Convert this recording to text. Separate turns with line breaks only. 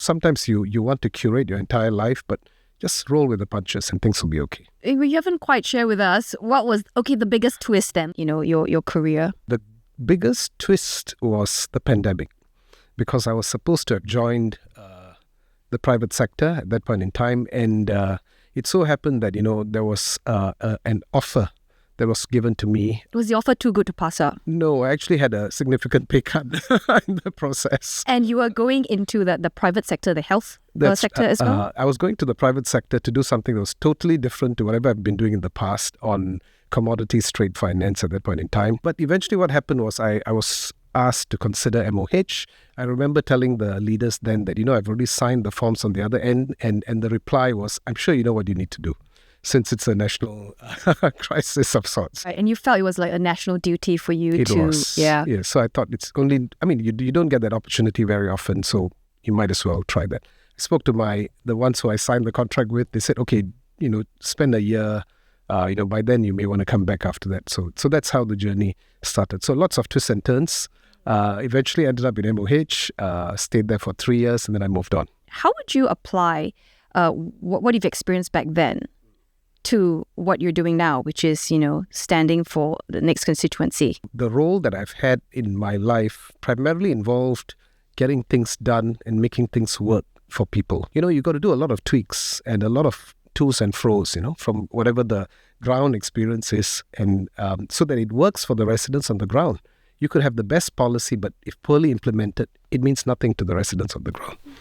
sometimes you want to curate your entire life, but just roll with the punches and things will be okay.
You haven't quite shared with us what was, the biggest twist then, your career.
The biggest twist was the pandemic, because I was supposed to have joined the private sector at that point in time. And it so happened that, there was an offer that was given to me.
Was the offer too good to pass up?
No, I actually had a significant pay cut in the process.
And you were going into the private sector, the health sector as well?
I was going to the private sector to do something that was totally different to whatever I've been doing in the past on commodities, trade finance at that point in time. But eventually what happened was I was asked to consider MOH. I remember telling the leaders then that, I've already signed the forms on the other end. And the reply was, I'm sure you know what you need to do, since it's a national crisis of sorts.
Right, and you felt it was like a national duty for you
It was. Yeah. So I thought it's only, you don't get that opportunity very often, so you might as well try that. I spoke to the ones who I signed the contract with. They said, okay, spend a year. By then you may want to come back after that. So that's how the journey started. So lots of twists and turns. Eventually ended up in MOH, stayed there for 3 years, and then I moved on.
How would you apply what you've experienced back then to what you're doing now, which is, standing for the next constituency?
The role that I've had in my life primarily involved getting things done and making things work for people. You got to do a lot of tweaks and a lot of to's and fro's, from whatever the ground experience is, and so that it works for the residents on the ground. You could have the best policy, but if poorly implemented, it means nothing to the residents on the ground.